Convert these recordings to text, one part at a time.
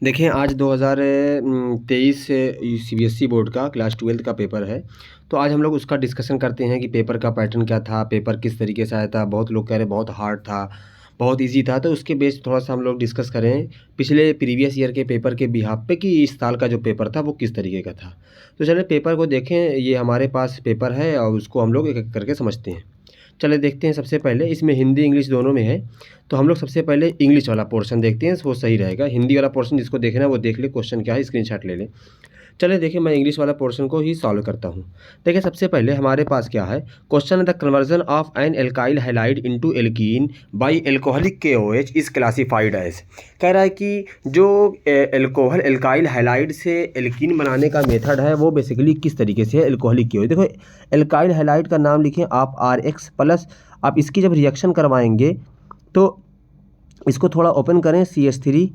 देखें आज 2023 CBSE board का क्लास 12 का पेपर है। तो आज हम लोग उसका डिस्कशन करते हैं कि पेपर का पैटर्न क्या था, पेपर किस तरीके से आया था। बहुत लोग कह रहे बहुत हार्ड था, बहुत इजी था, तो उसके बेस थोड़ा सा हम लोग डिस्कस करें पिछले प्रीवियस ईयर के पेपर के बिहाफ पे कि इस साल का जो पेपर था वो किस तरीके का था। तो चलिए पेपर को देखें, ये हमारे पास पेपर है और उसको हम लोग एक एक करके समझते हैं। चलिए देखते हैं। सबसे पहले इसमें हिंदी इंग्लिश दोनों में है, तो हम लोग सबसे पहले इंग्लिश वाला पोर्शन देखते हैं, वो सही रहेगा। हिंदी वाला पोर्शन जिसको देखना है वो देख ले, क्वेश्चन क्या है स्क्रीनशॉट ले ले। चलिए देखिए, मैं इंग्लिश वाला पोर्शन को ही सॉल्व करता हूँ। देखिए सबसे पहले हमारे पास क्या है, question the conversion of an alkyl halide into alkene by alcoholic KOH is classified as. कह रहा है कि जो एल्कोहल एल्काइल हैलाइड से एल्कीन बनाने का मेथड है वो बेसिकली किस तरीके से है, एल्कोहलिक KOH। देखो एल्काइल हैलाइड का नाम लिखें आप RX प्लस, आप इसकी जब रिएक्शन करवाएंगे तो इसको थोड़ा ओपन करें, CH3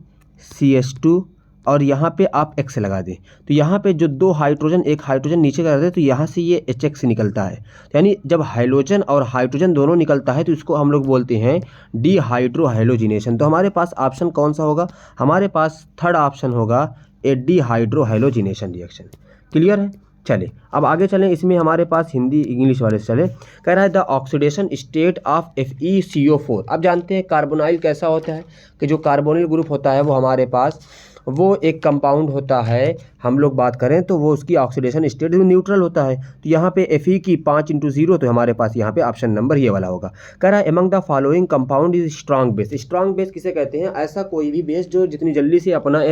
CH2 और यहाँ पे आप X लगा दें। तो यहाँ पे जो दो हाइड्रोजन, एक हाइड्रोजन नीचे कर दें तो यहाँ से ये HX निकलता है। यानी जब हाइड्रोजन और हाइड्रोजन दोनों निकलता है तो इसको हम लोग बोलते हैं डिहाइड्रोहाइलोजिनेशन। तो हमारे पास ऑप्शन कौन सा होगा, हमारे पास थर्ड ऑप्शन होगा ए डिहाइड्रोहाइलोजिनेशन रिएक्शन। क्लियर है। चले अब आगे चलें। इसमें हमारे पास हिंदी इंग्लिश वाले से चले। कह रहा है the oxidation state of FeCO4। अब जानते हैं कार्बोनाइल कैसा होता है कि जो कार्बोनिल ग्रुप होता है वो हमारे पास वो एक कंपाउंड होता है, हम लोग बात करें तो वो उसकी ऑक्सीडेशन स्टेट न्यूट्रल होता है। तो यहाँ पे Fe की 5/0, तो हमारे पास यहाँ पे ऑप्शन नंबर ये वाला होगा। कह रहा है among the following compound is strong base. Strong base किसे कहते हैं, ऐसा कोई भी बेस जो जितनी जल्दी से अपना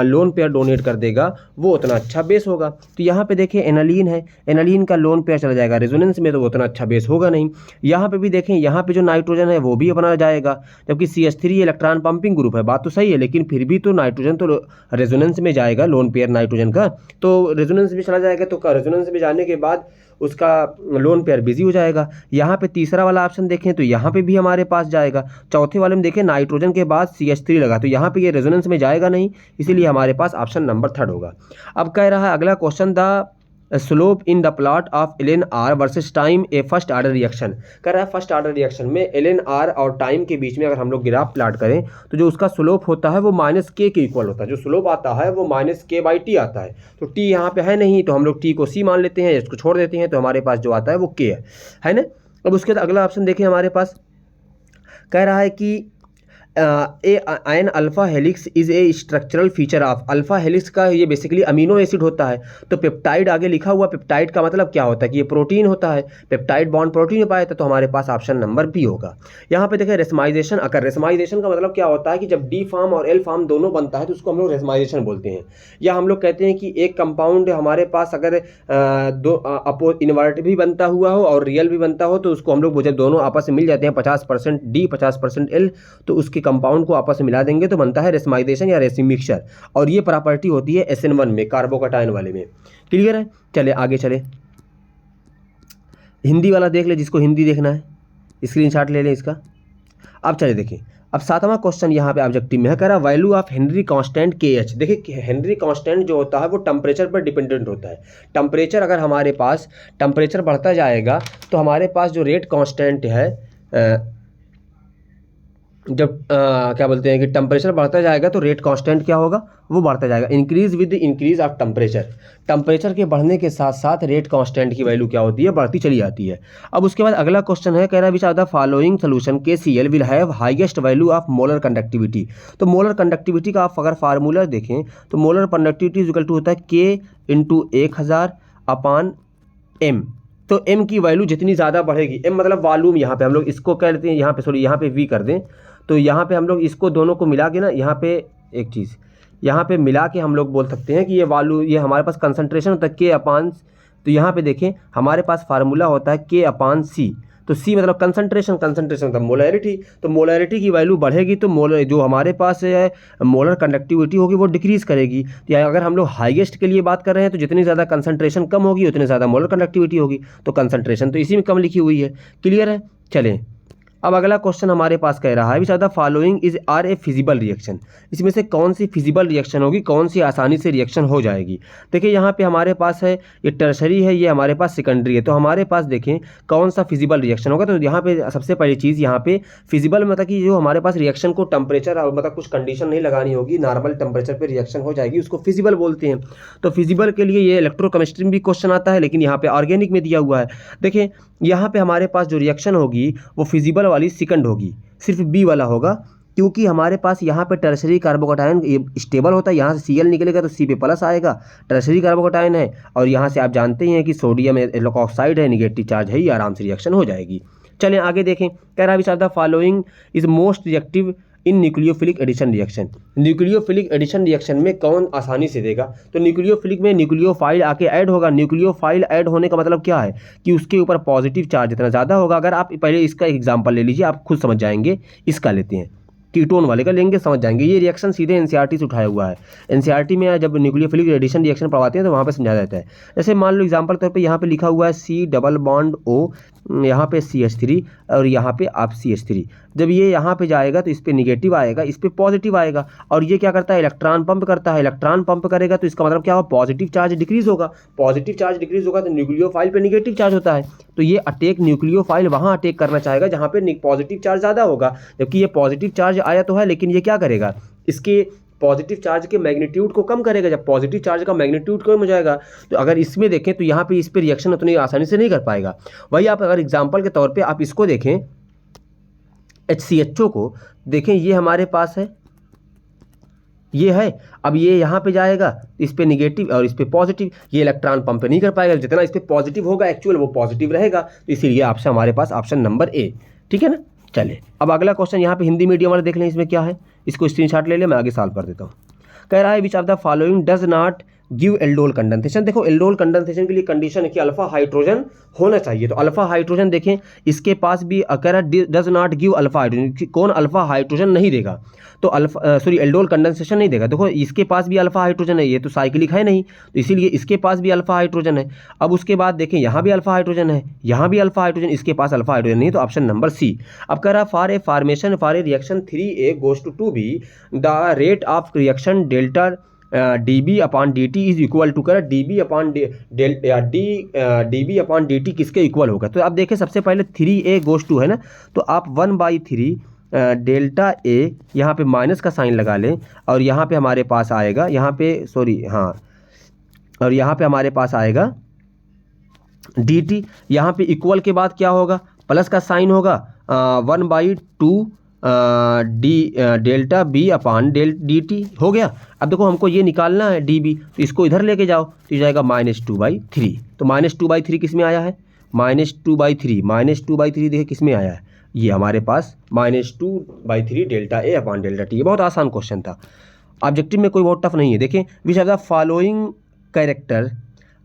लोन पेयर डोनेट कर देगा वो उतना अच्छा बेस होगा। तो यहाँ पे देखिए एनालीन है, एनालीन का लोन पेयर चला जाएगा रेजोनेंस में तो वो उतना अच्छा बेस होगा नहीं। यहाँ पे भी देखें, यहाँ पे जो नाइट्रोजन है वो भी अपना जाएगा, जबकि CH3 इलेक्ट्रॉन पंपिंग ग्रुप है, बात तो सही है, लेकिन फिर भी तो नाइट्रोजन तो रेजोनेंस में जाएगा, लोन पेयर नाइट्रोजन का तो रेजोनेंस में चला जाएगा। तो रेजोनेंस में जाने के बाद उसका लोन पेयर बिजी हो जाएगा। यहाँ पे तीसरा वाला ऑप्शन देखें तो यहाँ पे भी हमारे पास जाएगा। चौथे वाले में देखें नाइट्रोजन के बाद CH3 लगा, तो यहाँ पे ये रेजोनेंस में जाएगा नहीं, इसीलिए हमारे पास ऑप्शन नंबर थर्ड होगा। अब कह रहा है अगला question, the slope in the plot of LNR versus time A first order reaction. कह रहा है फर्स्ट आर्डर रिएक्शन में LNR और टाइम के बीच में अगर हम लोग ग्राफ प्लॉट करें तो जो उसका स्लोप होता है वो -K के इक्वल होता है। जो स्लोप आता है वो -K/T आता है। तो T यहाँ पे है नहीं तो हम लोग T को C मान लेते हैं, इसको छोड़ देते हैं, तो हमारे पास जो आता है वो K है ना। अब उसके बाद अगला ऑप्शन देखें हमारे पास, कह रहा है कि an alpha helix is a structural feature of. Alpha helix का ये बेसिकली अमीनो एसिड होता है। तो पेप्टाइड आगे लिखा हुआ, पेप्टाइड का मतलब क्या होता है कि ये प्रोटीन होता है, पेप्टाइड बॉन्ड प्रोटीन में पाया था, तो हमारे पास ऑप्शन नंबर बी होगा। यहाँ पे देखें रेसमाइजेशन अकर, रेसमाइजेशन का मतलब क्या होता है कि जब D फॉर्म और L फॉर्म दोनों बनता है तो उसको हम लोग रेसमाइजेशन बोलते हैं। या हम लोग कहते हैं कि एक कंपाउंड हमारे पास अगर दो इन्वर्ट भी बनता हुआ हो और रियल भी बनता हो तो उसको हम लोग जब दोनों आपस में मिल जाते हैं 50% D 50% L, तो उसके कंपाउंड को आपस में मिला देंगे तो बनता है रेसमाइजेशन या रेसिन मिक्सचर। और ये प्रॉपर्टी होती है SN1 में, कार्बोकटायन वाले में। क्लियर है। चले आगे चले, हिंदी वाला देख ले, जिसको हिंदी देखना है स्क्रीनशॉट ले लें इसका। अब चले देखें, अब सातवां क्वेश्चन यहाँ पे ऑब्जेक्टिव में है, कह रहा value of Henry constant KH। देखिए हेनरी कांस्टेंट जो होता है वो टेम्परेचर पर डिपेंडेंट होता है। टेम्परेचर अगर हमारे पास टेम्परेचर बढ़ता जाएगा तो हमारे पास जो रेट कांस्टेंट है, जब क्या बोलते हैं कि टेम्परेचर बढ़ता जाएगा तो रेट कांस्टेंट क्या होगा, वो बढ़ता जाएगा। Increase with increase of temperature, temperature के बढ़ने के साथ साथ रेट कांस्टेंट की वैल्यू क्या होती है, बढ़ती चली जाती है। अब उसके बाद अगला क्वेश्चन है, कह रहा है which are the following solution KCl will have highest value of molar conductivity. तो मोलर कंडक्टिविटी का आप अगर फार्मूला देखें तो मोलर कंडक्टिविटी इक्वल टू होता है K/1000/m। तो m की वैल्यू जितनी ज़्यादा बढ़ेगी, m मतलब वॉल्यूम, यहाँ पे हम लोग इसको कह लेते हैं, यहाँ पे सॉरी यहाँ पे v कर दें, तो यहाँ पे हम लोग इसको दोनों को मिला के ना, यहाँ पे एक चीज़ यहाँ पे मिला के हम लोग बोल सकते हैं कि ये वॉल्यूम, ये हमारे पास कंसंट्रेशन होता है K/, तो यहाँ पे देखें हमारे पास फार्मूला होता है K/C। तो C मतलब कंसंट्रेशन, कंसंट्रेशन मतलब मोलैरिटी। तो मोलैरिटी की वैल्यू बढ़ेगी तो जो हमारे पास है मोलर कंडक्टिविटी होगी वो डिक्रीज़ करेगी। या अगर हम लोग हाईएस्ट के लिए बात कर रहे हैं तो जितनी ज़्यादा कंसंट्रेशन कम होगी उतनी ज़्यादा मोलर कंडक्टिविटी होगी, तो कंसंट्रेशन तो इसी में कम लिखी हुई है। क्लियर है। चलें अब अगला क्वेश्चन हमारे पास कह रहा है which are the following is are a feasible reaction, इसमें से कौन सी फिजिबल रिएक्शन होगी, कौन सी आसानी से रिएक्शन हो जाएगी। देखिए यहाँ पे हमारे पास है ये टर्शरी है, ये हमारे पास सेकेंडरी है, तो हमारे पास देखें कौन सा फिजिबल रिएक्शन होगा। तो यहाँ पे सबसे पहली चीज़ यहाँ पे फिजिबल मतलब कि जो हमारे पास रिएक्शन को टेम्परेचर मतलब कुछ कंडीशन नहीं लगानी होगी, नॉर्मल टेम्परेचर पर रिएक्शन हो जाएगी, उसको फिजिबल बोलते हैं। तो फिजिबल के लिए ये इलेक्ट्रोकेमिस्ट्री में भी क्वेश्चन आता है, लेकिन यहाँ पे ऑर्गेनिक में दिया हुआ है। देखिए यहाँ पे हमारे पास जो रिएक्शन होगी वो फिजिबल वाली सेकंड होगी, सिर्फ बी वाला होगा, क्योंकि हमारे पास यहाँ पे टर्शरी कार्बोकैटायन ये स्टेबल होता है, यहाँ से Cl निकलेगा तो C पे प्लस आएगा, टर्शरी कार्बोकैटायन है, और यहाँ से आप जानते हैं कि सोडियम ऑक्साइड है, निगेटिव चार्ज है, ये आराम से रिएक्शन हो जाएगी। चलें आगे देखें, कह रहा है which are the following is most reactive in nucleophilic addition reaction. Nucleophilic addition reaction में कौन आसानी से देगा, तो न्यूक्लियोफिलिक में न्यूक्लियोफाइल आके ऐड होगा। न्यूक्लियोफाइल ऐड होने का मतलब क्या है कि उसके ऊपर पॉजिटिव चार्ज इतना ज़्यादा होगा। अगर आप पहले इसका एग्जांपल ले लीजिए, आप खुद समझ जाएंगे। इसका लेते हैं, कीटोन वाले का लेंगे, समझ जाएंगे। ये रिएक्शन सीधे एनसीईआरटी से उठाया हुआ है। एनसीईआरटी में जब न्यूक्लियोफिलिक एडिशन रिएक्शन पढ़ाते हैं तो वहाँ पे समझाया जाता है। जैसे मान लो एग्जांपल तौर पे यहाँ पे लिखा हुआ है C डबल बॉन्ड O, यहाँ पे CH3 और यहाँ पे आप CH3। जब ये यहाँ पे जाएगा तो इस पे निगेटिव आएगा, इस पे पॉजिटिव आएगा, और ये क्या करता है, इलेक्ट्रॉन पंप करता है। इलेक्ट्रॉन पंप करेगा तो इसका मतलब क्या होगा, पॉजिटिव चार्ज डिक्रीज होगा। पॉजिटिव चार्ज डिक्रीज होगा तो न्यूक्लियोफाइल पे निगेटिव चार्ज होता है, तो ये अटैक न्यूक्लियोफाइल वहाँ अटैक करना चाहेगा जहाँ पे पॉजिटिव चार्ज ज़्यादा होगा। जबकि ये पॉजिटिव चार्ज आया तो है, लेकिन ये क्या करेगा, इसके पॉजिटिव चार्ज के मैग्नीट्यूड को कम करेगा। जब पॉजिटिव चार्ज का मैग्नीट्यूड कम हो जाएगा तो अगर इसमें देखें तो यहाँ पे इस पर रिएक्शन उतनी आसानी से नहीं कर पाएगा। वही आप अगर एग्जांपल के तौर पे आप इसको देखें, HCHO को देखें, ये हमारे पास है, ये है। अब ये यहाँ पे जाएगा, इस पे निगेटिव और इस पे पॉजिटिव, ये इलेक्ट्रॉन पंप नहीं कर पाएगा। जितना इस पे पॉजिटिव होगा एक्चुअल वो पॉजिटिव रहेगा, तो इसीलिए ऑप्शन हमारे पास ऑप्शन नंबर ए, ठीक है ना। चले अब अगला क्वेश्चन यहाँ पे हिंदी मीडियम वाले देख लें, इसमें क्या है, इसको स्क्रीनशॉट ले ले, मैं आगे सॉल्व कर देता हूँ। कह रहा है which of the following does not give aldol condensation. देखो एल्डोल कंडेंसेशन के लिए कंडीशन है कि अल्फा हाइड्रोजन होना चाहिए। तो अल्फा हाइड्रोजन देखें, इसके पास भी कह रहा है does not give alpha hydrogen, कौन अल्फा हाइड्रोजन नहीं देगा, तो अल्फा एल्डोल कंडेंसेशन नहीं देगा। देखो इसके पास भी अल्फा हाइड्रोजन है, ये तो साइक्लिक है नहीं, तो इसीलिए इसके पास भी अल्फा हाइड्रोजन है। अब उसके बाद देखें यहाँ भी अल्फा हाइड्रोजन है, यहाँ भी अल्फा हाइड्रोजन, इसके पास अल्फा हाइड्रोजन नहीं, तो ऑप्शन नंबर सी। अब कह रहा for a formation for a reaction 3A goes to 2B the rate of reaction delta dB upon dt is equal to, कर dB अपॉन dt किसके equal होगा। तो आप देखें सबसे पहले 3A goes to है ना, तो आप 1/3 डेल्टा ए, यहाँ पे माइनस का साइन लगा लें, और यहाँ पे हमारे पास आएगा, यहाँ पे सॉरी हाँ, और यहाँ पे हमारे पास आएगा dt। यहाँ पे इक्वल के बाद क्या होगा, प्लस का साइन होगा, 1/2 डेल्टा बी अपॉन dt हो गया। अब देखो हमको ये निकालना है dB, तो इसको इधर लेके जाओ तो जाएगा -2/3। तो -2/3 किस में आया है, -2/3 देखिए किस में आया है, ये हमारे पास -2/3 delta A upon delta T. ये बहुत आसान क्वेश्चन था, ऑब्जेक्टिव में कोई बहुत टफ नहीं है। देखें which are the following character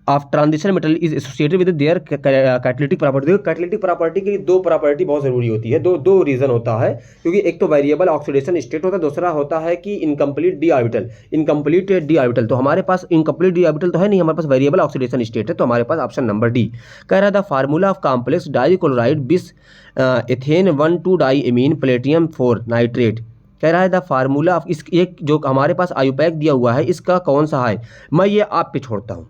of transition metal is associated with their catalytic property. देखो कैटालिटिक प्रॉपर्टी के लिए दो प्रॉपर्टी बहुत ज़रूरी होती है, दो रीज़न होता है, क्योंकि एक तो वेरिएबल ऑक्सीडेशन स्टेट होता है, दूसरा होता है कि incomplete D orbital. Incomplete D orbital, तो हमारे पास इनकम्प्लीट डी ऑर्बिटल तो है नहीं, हमारे पास वेरिएबल ऑक्सीडेशन स्टेट है, तो हमारे पास ऑप्शन नंबर डी। कह रहा था फार्मूला ऑफ कॉम्प्लेक्स डाइक्लोराइड बिस एथेन 1,2-डाईएमीन प्लेटिनम 4 नाइट्रेट। कह रहा है द फार्मूला ऑफ इस, एक जो हमारे पास आयुपैक दिया हुआ है इसका कौन सा है, मैं ये आप पे छोड़ता हूँ।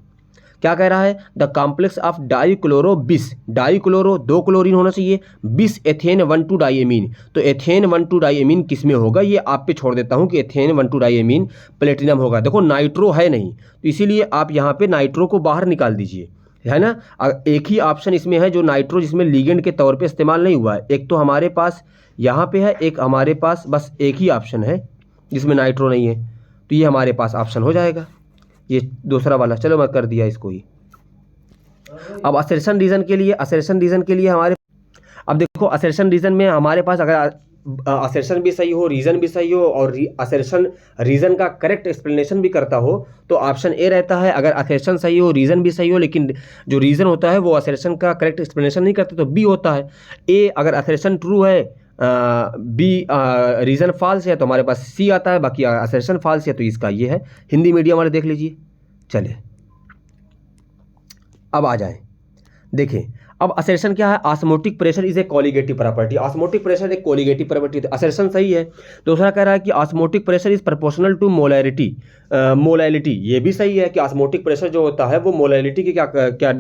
क्या कह रहा है, द कॉम्प्लेक्स ऑफ डाइक्लोरो बिस, डाइक्लोरो 2 क्लोरीन होना चाहिए, बिस एथेन 1,2-डाईएमीन, तो एथेन 1,2-डाईएमीन किस में होगा, ये आप पे छोड़ देता हूँ कि एथेन 1,2-डाईएमीन प्लेटिनम होगा। देखो नाइट्रो है नहीं, तो इसीलिए आप यहाँ पे नाइट्रो को बाहर निकाल दीजिए, है ना। एक ही ऑप्शन इसमें है जो नाइट्रो जिसमें लिगेंड के तौर पे इस्तेमाल नहीं हुआ है, एक तो हमारे पास यहाँ पे है, एक हमारे पास बस एक ही ऑप्शन है जिसमें नाइट्रो नहीं है, तो ये हमारे पास ऑप्शन हो जाएगा ये दूसरा वाला। चलो मैं कर दिया इसको ही। अब असर्शन रीजन के लिए हमारे, अब देखो असर्शन रीजन में हमारे पास अगर असर्शन भी सही हो, रीजन भी सही हो, और असर्शन रीजन का करेक्ट एक्सप्लेनेशन भी करता हो, तो ऑप्शन ए रहता है। अगर असर्शन सही हो, रीजन भी सही हो, लेकिन जो रीजन होता है वो असर्शन का करेक्ट एक्सप्लेनेशन नहीं करता, तो बी होता है। ए अगर असर्शन ट्रू है, बी रीज़न फॉल्स है, तो हमारे पास सी आता है, बाकी असर्शन फॉल्स है तो इसका ये है। हिंदी मीडियम वाले देख लीजिए। चले अब आ जाएं, देखें अब असर्शन क्या है, osmotic pressure is a colligative property, osmotic pressure एक कोलिगेटिव प्रॉपर्टी है, असर्शन सही है। दूसरा कह रहा है कि osmotic pressure is proportional to molarity, molality, ये भी सही है कि ऑस्मोटिक प्रेशर जो होता है वो मोलैलिटी की क्या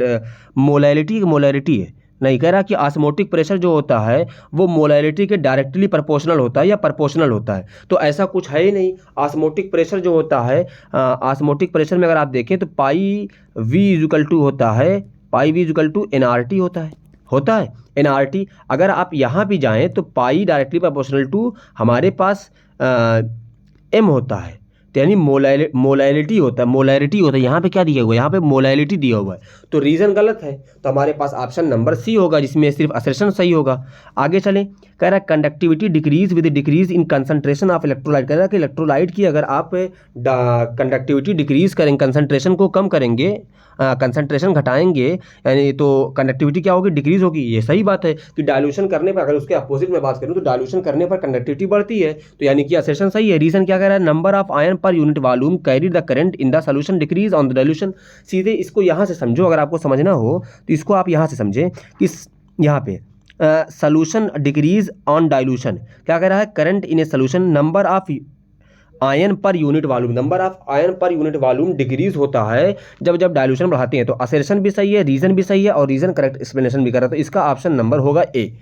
मोलैरिटी है, नहीं कह रहा कि ऑस्मोटिक प्रेशर जो होता है वो मोलैलिटी के डायरेक्टली प्रोपोर्शनल होता है या प्रोपोर्शनल होता है, तो ऐसा कुछ है ही नहीं। ऑस्मोटिक प्रेशर जो होता है, ऑस्मोटिक प्रेशर में अगर आप देखें तो पाई वी इक्वल टू होता है, पाई वी इक्वल टू एनआरटी होता है एनआरटी। अगर आप यहाँ भी जाएँ तो पाई डायरेक्टली प्रोपोर्शनल टू हमारे पास एम होता है, तो यानी मोलैलिटी होता है। यहाँ पे क्या दिया हुआ है, यहाँ पे मोलैलिटी दिया हुआ है, तो रीज़न गलत है, तो हमारे पास ऑप्शन नंबर सी होगा जिसमें सिर्फ असर्शन सही होगा। आगे चलें, कह रहा है conductivity decrease with decrease in concentration of electrolyte, कह रहा है कि इलेक्ट्रोलाइट की अगर आप कंडक्टिविटी डिक्रीज करेंगे, कंसंट्रेशन को कम करेंगे, कंसंट्रेशन घटाएंगे, यानी तो कंडक्टिविटी क्या होगी, डिक्रीज होगी। ये सही बात है कि डायल्यूशन करने पर, अगर उसके अपोजिट में बात करूं तो डायल्यूशन करने पर कंडक्टिविटी बढ़ती है, तो यानी कि असर्शन सही है। रीजन क्या कह रहा है, number of ion per unit volume carry the current in the solution decrease on the dilution. सीधे इसको यहाँ से समझो, अगर आपको समझना हो तो इसको आप यहाँ से समझें कि यहाँ पे सोल्यूशन डिक्रीज ऑन डायल्यूशन, क्या कह रहा है, current in a solution number of ion per unit volume, number of ion per unit volume decrease होता है जब डायल्यूशन बढ़ाते हैं। तो असर्शन भी सही है, रीजन भी सही है, और रीजन करेक्ट एक्सप्लेनेशन भी कर रहा है, तो इसका ऑप्शन नंबर होगा ए।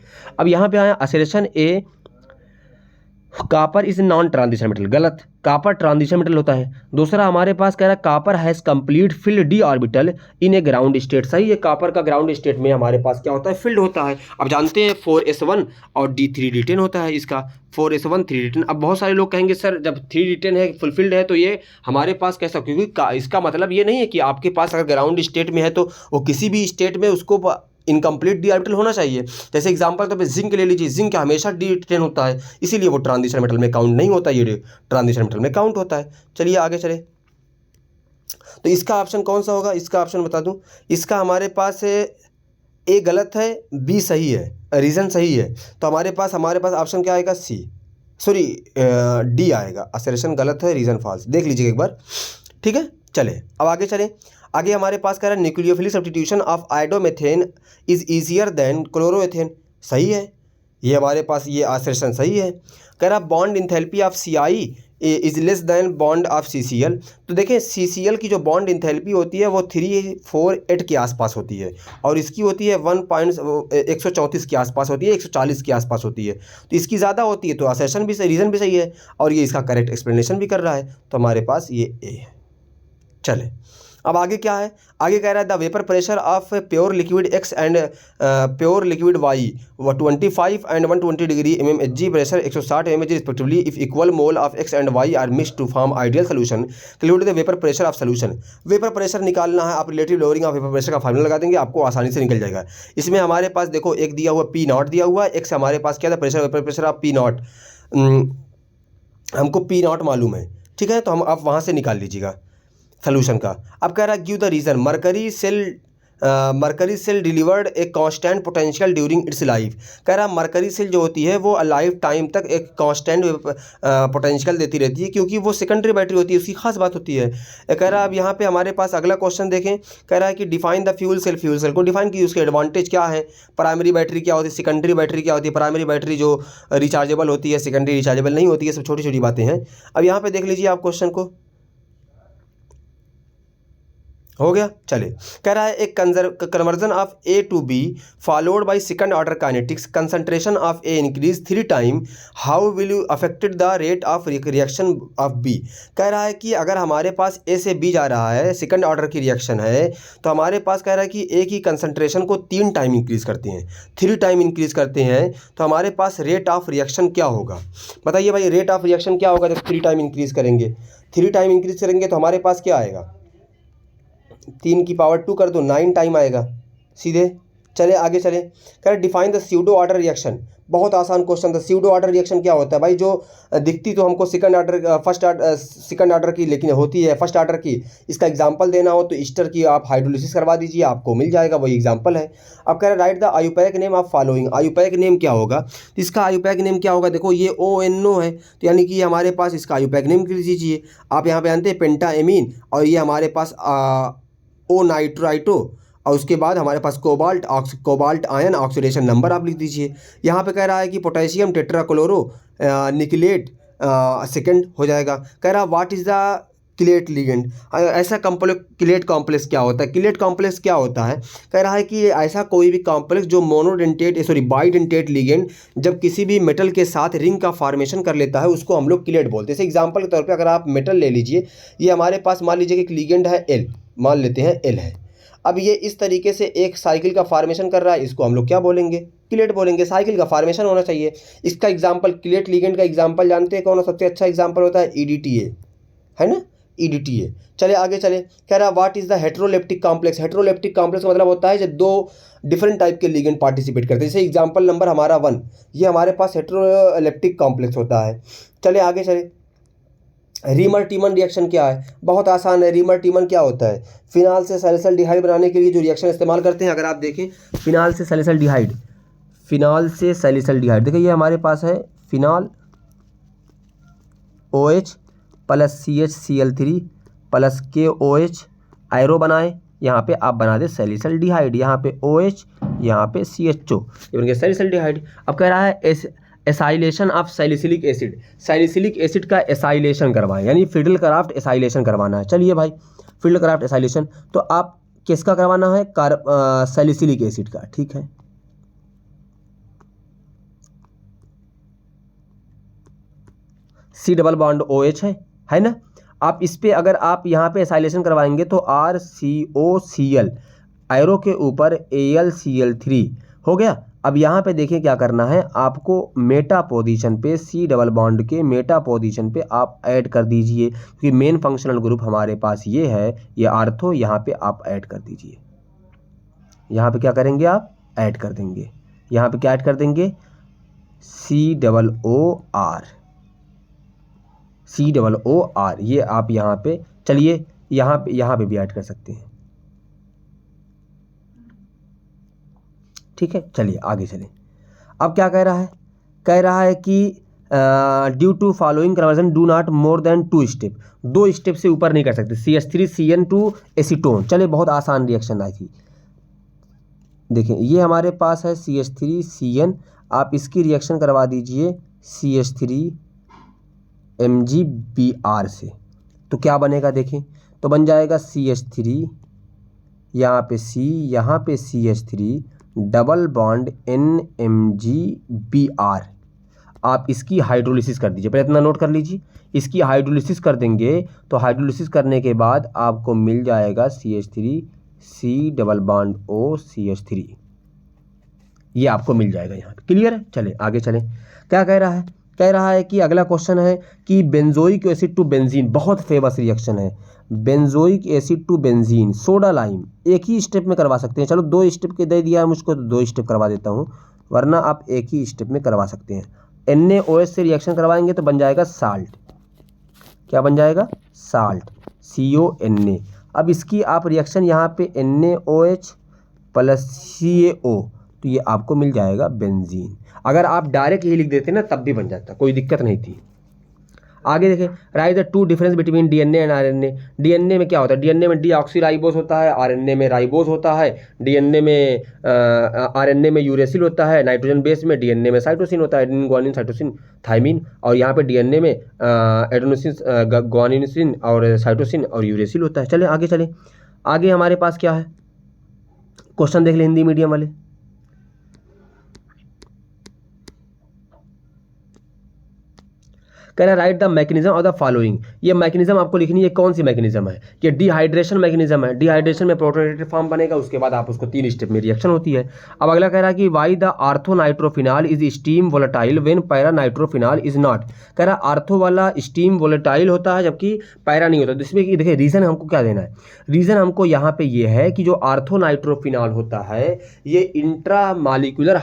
अब यहाँ पे आया assertion A, copper is non transition metal, गलत, कापर ट्रांजिशन मेटल होता है। दूसरा हमारे पास कह रहा है copper has complete field D orbital in A ground state, सही है, कापर का ग्राउंड स्टेट में हमारे पास क्या होता है, फील्ड होता है। अब जानते हैं 4s1 और D3D10 होता है इसका, 4s1 3D10। अब बहुत सारे लोग कहेंगे सर जब 3D10 है, फुलफिल्ड है, तो ये हमारे पास कैसा, क्योंकि इसका मतलब ये नहीं है कि आपके पास अगर ग्राउंड स्टेट में है तो वो किसी भी स्टेट में उसको इनकम्प्लीट डी ऑर्बिटल होना चाहिए। जैसे एग्जांपल तो जिंक ले लीजिए, जिंक हमेशा D10 होता है, इसीलिए वो ट्रांजिशन मेटल में काउंट नहीं होता, ये ट्रांजिशन मेटल में काउंट होता है। चलिए आगे चले, तो इसका ऑप्शन कौन सा होगा, इसका ऑप्शन बता दूं, इसका हमारे पास ए गलत है, बी सही है, रीज़न सही है, तो हमारे पास ऑप्शन क्या आएगा, सी, सॉरी डी आएगा, असर्शन गलत है, रीज़न फॉल्स, देख लीजिए एक बार, ठीक है। चले अब आगे चलें, आगे हमारे पास कह रहा है nucleophilic substitution of iodomethane is easier than chloroethane, सही है, ये हमारे पास ये असर्शन सही है। कह रहा bond enthalpy of CI is less than bond of CCl, तो देखें CCl की जो बॉन्ड इंथैल्पी होती है वो 348 के आसपास होती है, और इसकी होती है 1.134 के आसपास होती है, 140 के आसपास होती है, तो इसकी ज़्यादा होती है, तो असर्शन भी सही, रीज़न भी सही है, और ये इसका करेक्ट एक्सप्लेनेशन भी कर रहा है, तो हमारे पास ये ए है। चले अब आगे क्या है, आगे कह रहा है the vapour pressure of pure liquid X and pure liquid Y 25 and 120 degree mmHg pressure 160 mmHg respectively if equal mole of X and Y are mixed to form ideal solution, calculate the vapour pressure of solution. Vapour pressure निकालना है, आप relative lowering of vapour pressure का formula लगा देंगे, आपको आसानी से निकल जाएगा। इसमें हमारे पास देखो एक दिया हुआ P0 दिया हुआ है, X हमारे पास क्या था, pressure, vapour pressure of P0, हमको P0 मालूम है, ठीक है, तो हम आप वहाँ से निकाल लीजिएगा सोल्यूशन का। अब कह रहा है give the reason, mercury cell delivered a constant potential during its life, कह रहा मरकरी सेल जो होती है वो लाइफ टाइम तक एक कांस्टेंट पोटेंशियल देती रहती है, क्योंकि वो सेकेंडरी बैटरी होती है, उसकी खास बात होती है। कह रहा है अब यहाँ पे हमारे पास अगला क्वेश्चन देखें, कह रहा है कि डिफाइन द फ्यूल सेल को डिफाइन कीजिए, उसके एडवांटेज क्या है, प्राइमरी बैटरी क्या होती है, सेकेंडरी बैटरी क्या होती है, प्राइमरी बैटरी जो रिचार्जेबल होती है, सेकेंडरी रिचार्जेबल नहीं होती है, सब छोटी छोटी बातें हैं। अब यहाँ पर देख लीजिए आप क्वेश्चन को, हो गया। चले कह रहा है एक conversion of A to B followed by second order kinetics, concentration of A increase 3 time, how will you affected the rate of reaction of B। कह रहा है कि अगर हमारे पास A से B जा रहा है, सेकंड ऑर्डर की रिएक्शन है, तो हमारे पास कह रहा है कि A की कंसंट्रेशन को 3 टाइम इंक्रीज़ करते हैं, 3 टाइम इंक्रीज़ करते हैं, तो हमारे पास रेट ऑफ रिएक्शन क्या होगा, बताइए भाई, रेट ऑफ रिएक्शन क्या होगा जब 3 टाइम इंक्रीज़ करेंगे, 3 टाइम इंक्रीज़ करेंगे तो हमारे पास क्या आएगा, 3 की पावर 2 कर दो, 9 टाइम आएगा सीधे। चले आगे चले, कह define the pseudo order reaction, बहुत आसान क्वेश्चन था। स्यूडो ऑर्डर रिएक्शन क्या होता है भाई, जो दिखती तो हमको सेकंड ऑर्डर सेकंड ऑर्डर की लेकिन होती है फर्स्ट ऑर्डर की। इसका एग्जांपल देना हो तो ईस्टर की आप हाइड्रोलिसिस करवा दीजिए, आपको मिल जाएगा, वही एग्जांपल है। अब कह रहे right the IUPAC name of following, IUPAC name क्या होगा, तो इसका आयुपैक नेम क्या होगा, देखो ये ONO है, तो यानी कि हमारे पास इसका आयुपैक नेम लिख दीजिए आप। यहाँ पे जानते हैं पेंटा एमीन, और ये हमारे पास O नाइट्राइटो, और उसके बाद हमारे पास कोबाल्ट आयन ऑक्सीडेशन नंबर आप लिख दीजिए। यहाँ पे कह रहा है कि पोटेशियम टेट्राक्लोरो निकलेट सेकंड हो जाएगा। कह रहा what is the chelate ligand, ऐसा किलेट कॉम्प्लेक्स क्या होता है? किलेट कॉम्प्लेक्स क्या होता है? कह रहा है कि ऐसा कोई भी कॉम्प्लेक्स जो बाइडेंटेट लिगेंड जब किसी भी मेटल के साथ रिंग का फॉर्मेशन कर लेता है उसको हम लोग किलेट बोलते हैं। जैसे एग्जांपल के तौर पे अगर आप मेटल ले लीजिए, ये हमारे पास मान लीजिए कि एक लिगेंड है एल, मान लेते हैं एल है। अब ये इस तरीके से एक साइकिल का फॉर्मेशन कर रहा है, इसको हम लोग क्या बोलेंगे? किलेट बोलेंगे। साइकिल का फॉर्मेशन होना चाहिए। इसका एग्जाम्पल, किलेट लिगेंड का एग्जाम्पल जानते हैं कौन सबसे अच्छा एग्जाम्पल होता है? EDTA है ना, EDTA। चले आगे चले। कह रहा what is the heteroleptic complex. Heteroleptic complex मतलब होता है जब दो डिफरेंट टाइप के लिगेंड पार्टिसिपेट करते हैं। जैसे एग्जाम्पल नंबर हमारा 1, ये हमारे पास हेट्रोलेप्टिक कॉम्प्लेक्स होता है। चले आगे चले। रीमर टीमन रिएक्शन क्या है? बहुत आसान है। रीमर टीमन क्या होता है? फिनाल से सैलिसल्डिहाइड बनाने के लिए जो रिएक्शन इस्तेमाल करते हैं, अगर आप देखें फिनाल से सैलिसल्डिहाइड, देखिए ये हमारे पास है phenol OH plus CHCl3 plus KOH आयरो बनाए, यहाँ पे आप बना दे सैलिसल्डिहाइड, यहाँ पे OH, यहाँ पे CHO, ये बन गया सैलिसल्डिहाइड। अब कह रहा है acylation of salicylic acid, salicylic acid का एसाइलेशन करवाएं, यानी फिडल-क्राफ्ट एसाइलेशन करवाना है। चलिए भाई, फिडल-क्राफ्ट एसाइलेशन तो आप किसका करवाना है? सैलिसिलिक एसिड का, ठीक है। C डबल बॉन्ड OH है ना। आप इस पे अगर आप यहाँ पे एसाइलेशन करवाएंगे तो RCOCl आयरो के ऊपर AlCl3 हो गया। अब यहाँ पे देखिए क्या करना है आपको, मेटा पोजीशन पे C डबल बॉन्ड के मेटा पोजीशन पे आप ऐड कर दीजिए, क्योंकि मेन फंक्शनल ग्रुप हमारे पास ये है, ये आर्थो, यहाँ पे आप ऐड कर दीजिए। यहाँ पे क्या करेंगे आप? ऐड कर देंगे। यहाँ पे क्या ऐड कर देंगे? COOR, ये आप यहाँ पे, चलिए यहाँ पे भी ऐड कर सकते हैं, ठीक है। चलिए आगे चलें। अब क्या कह रहा है? कह रहा है कि due to following conversion do not more than 2 step, 2 step से ऊपर नहीं कर सकते। CH3CN to acetone. चलिए बहुत आसान रिएक्शन आई थी। देखें ये हमारे पास है CH3CN, आप इसकी रिएक्शन करवा दीजिए CH3MgBr से, तो क्या बनेगा देखें, तो बन जाएगा CH3, यहाँ पे C, यहाँ पे CH3 डबल बॉन्ड NMgBr। आप इसकी हाइड्रोलिसिस कर दीजिए, पहले इतना नोट कर लीजिए। इसकी हाइड्रोलिसिस कर देंगे तो हाइड्रोलिसिस करने के बाद आपको मिल जाएगा CH3C double bond O CH3, ये आपको मिल जाएगा यहाँ पे। क्लियर है? चले आगे चलें। क्या कह रहा है? कह रहा है कि अगला क्वेश्चन है कि बेंजोइक एसिड टू बेंजीन, बहुत फेमस रिएक्शन है। Benzoic acid to benzene, soda lime, एक ही स्टेप में करवा सकते हैं। चलो 2 स्टेप के दे दिया है मुझको तो 2 स्टेप करवा देता हूँ, वरना आप एक ही स्टेप में करवा सकते हैं। NaOH से रिएक्शन करवाएंगे तो बन जाएगा साल्ट। क्या बन जाएगा? Salt, CONa। अब इसकी आप रिएक्शन यहाँ पे NaOH प्लस CaO, तो ये आपको मिल जाएगा बेंजीन। अगर आप डायरेक्ट ये लिख देते ना तब भी बन जाता, कोई दिक्कत नहीं थी। आगे देखें, right the 2 difference between DNA and RNA। DNA में क्या होता है? DNA में डीऑक्सीराइबोस होता है, RNA में राइबोस होता है। DNA में RNA में यूरेसिल होता है नाइट्रोजन बेस में, DNA में साइटोसिन होता है, एडेनिन ग्वानिन साइटोसिन थाइमिन, और यहाँ पे DNA में एडेनोसिन ग्वानिन और साइटोसिन और यूरेसिल होता है। चले आगे चले। आगे हमारे पास क्या है? क्वेश्चन देख ले हिंदी मीडियम वाले। कह रहा right the mechanism of the following. ये मैकेनिज्म आपको लिखनी है, कौन सी मैकेनिज्म है? ये डिहाइड्रेशन मैकेनिज्म है। डिहाइड्रेशन में प्रोटोनेटेड फॉर्म बनेगा, उसके बाद आप उसको 3 स्टेप में रिएक्शन होती है। अब अगला कह रहा है कि why the orthonitrophenol is steam volatile when para nitrophenol is not. कह रहा आर्थो वाला स्टीम वोलेटाइल होता है जबकि पैरा नहीं होता। तो इसमें कि देखिए रीज़न हमको क्या देना है? रीज़न हमको यहाँ पे ये है कि जो आर्थोनाइट्रोफिनॉल होता है ये इंट्रा मालिकुलर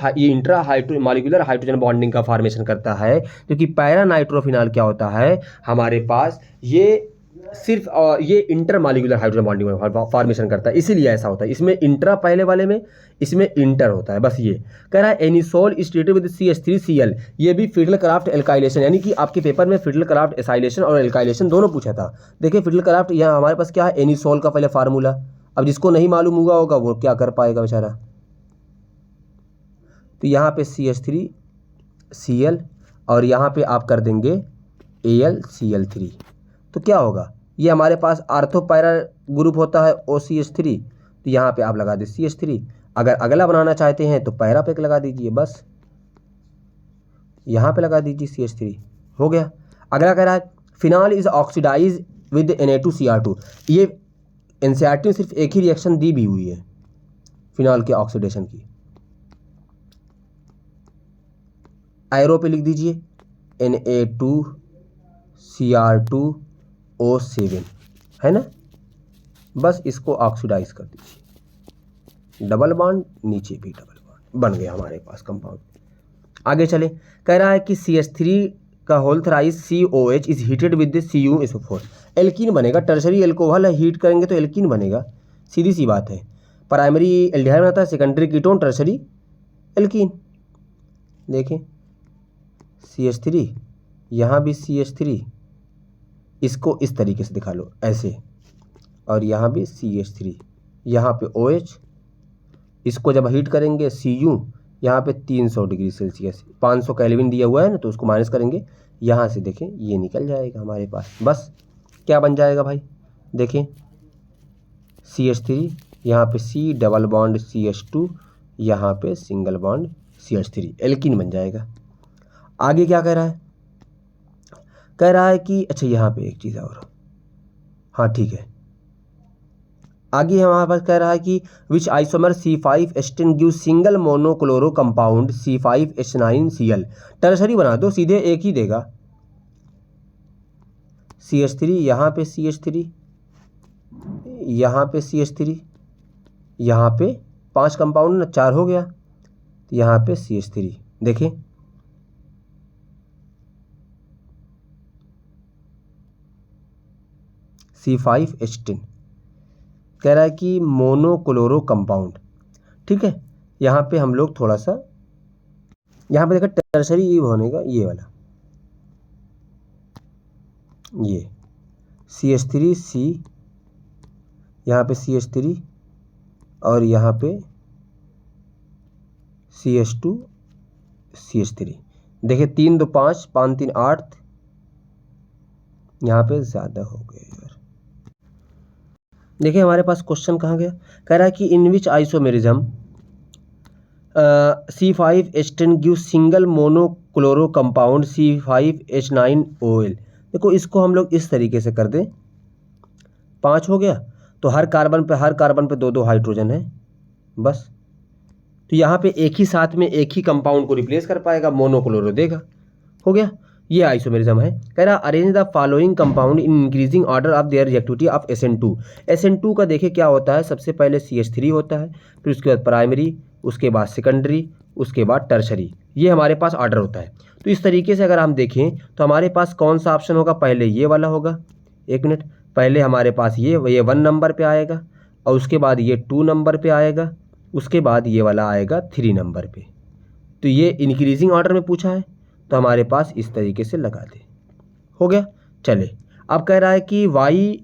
हाइड्रोजन बॉन्डिंग का फॉर्मेशन करता है, क्योंकि पैरा नाइट्रोफिनॉल क्या होता है हमारे पास, ये सिर्फ ये inter molecular hydrogen bonding formation करता है, इसीलिए ऐसा होता है। इसमें इंट्रा पहले वाले में, इसमें इंटर होता है, बस ये कह रहा है। Anisole is treated with CH3Cl, ये भी फिडल-क्राफ्ट एल्काइलेशन, यानी कि आपके पेपर में फिडल-क्राफ्ट एसाइलेशन और एल्काइलेशन दोनों पूछा था। देखिए फिडल-क्राफ्ट यहाँ हमारे पास क्या है? एनिसोल का पहले फार्मूला, अब जिसको नहीं मालूम हुआ होगा वो क्या कर पाएगा बेचारा। तो यहाँ पे CH3Cl और यहाँ पे आप कर देंगे AlCl3। तो क्या होगा, ये हमारे पास आर्थो पैरा ग्रुप होता है OCH3, तो यहाँ पे आप लगा दे CH3। अगर अगला बनाना चाहते हैं तो पैरा पे लगा दीजिए, बस यहाँ पे लगा दीजिए CH3, हो गया। अगला कह रहा है phenol is oxidise with Na2Cr2। ये NCERT में सिर्फ एक ही रिएक्शन दी भी हुई है फिनॉल के ऑक्सीडेशन की। एरो पे लिख दीजिए Na2Cr2O7, है ना। बस इसको ऑक्सीडाइज कर दीजिए, डबल बॉन्ड, नीचे भी डबल बॉन्ड, बन गया हमारे पास कंपाउंड। आगे चले, कह रहा है कि CH3 का whole thrice COH is heated with CuSO4। Alkene बनेगा, टर्शरी एल्कोहल है, हीट करेंगे तो एल्कीन बनेगा, सीधी सी बात है। प्राइमरी एल्डिहाइड बनता है, सेकेंडरी कीटोन, टर्शरी एल्कीन। देखें CH3, यहाँ भी CH3, इसको इस तरीके से दिखा लो ऐसे, और यहाँ भी CH3, यहाँ पे OH, इसको जब हीट करेंगे Cu, यहाँ पे 300 डिग्री सेल्सियस, 500 केल्विन दिया हुआ है ना, तो उसको माइनस करेंगे, यहाँ से देखें ये निकल जाएगा हमारे पास। बस क्या बन जाएगा भाई, देखें CH3, यहाँ पे C डबल बॉन्ड CH2, यहाँ पे सिंगल बॉन्ड CH3, एल्कीन बन जाएगा। आगे क्या कह रहा है, कह रहा है कि अच्छा यहाँ पे एक चीज़ और, हाँ ठीक है, आगे हमारे पास कह रहा है कि which isomer C5H10 give single monochloro compound C5H9Cl। टर्शरी बना दो, सीधे एक ही देगा, CH3, यहाँ पे CH3, यहाँ पे CH3, यहाँ पे 5 कंपाउंड ना, 4 हो गया, यहाँ पे CH3, देखें C5H10 कह रहा है कि मोनोक्लोरो कंपाउंड, ठीक है। यहाँ पे हम लोग थोड़ा सा, यहाँ पे देखा टर्शरी ये बनेगा, ये वाला, ये CH3C, यहाँ पे CH3 और यहाँ पे CH2 CH3, देखिए 3 2 5 5 3 8, यहाँ पे ज़्यादा हो गया यार। देखिए हमारे पास क्वेश्चन कहाँ गया, कह रहा है कि in which isomerism C5H10 give single monochloro compound C5H9OL। देखो इसको हम लोग इस तरीके से कर दें, 5 हो गया, तो हर कार्बन पे 2 हाइड्रोजन है, बस। तो यहाँ पे एक ही साथ में एक ही कंपाउंड को रिप्लेस कर पाएगा, मोनोक्लोरो देगा, हो गया। ये आइसोमेरिज्म है। कह रहा arrange the following compound in increasing order of their reactivity of SN2। SN2 का देखिए क्या होता है, सबसे पहले CH3 होता है, फिर उसके बाद प्राइमरी, उसके बाद सेकेंडरी, उसके बाद टर्शरी, ये हमारे पास ऑर्डर होता है। तो इस तरीके से अगर हम देखें तो हमारे पास कौन सा ऑप्शन होगा, पहले ये वाला होगा, एक मिनट, पहले हमारे पास ये 1 नंबर पे आएगा, और उसके बाद ये 2 नंबर पे आएगा, उसके बाद ये वाला आएगा 3 नंबर पे। तो ये इंक्रीजिंग ऑर्डर में पूछा है, तो हमारे पास इस तरीके से लगा दे, हो गया। चले अब कह रहा है कि why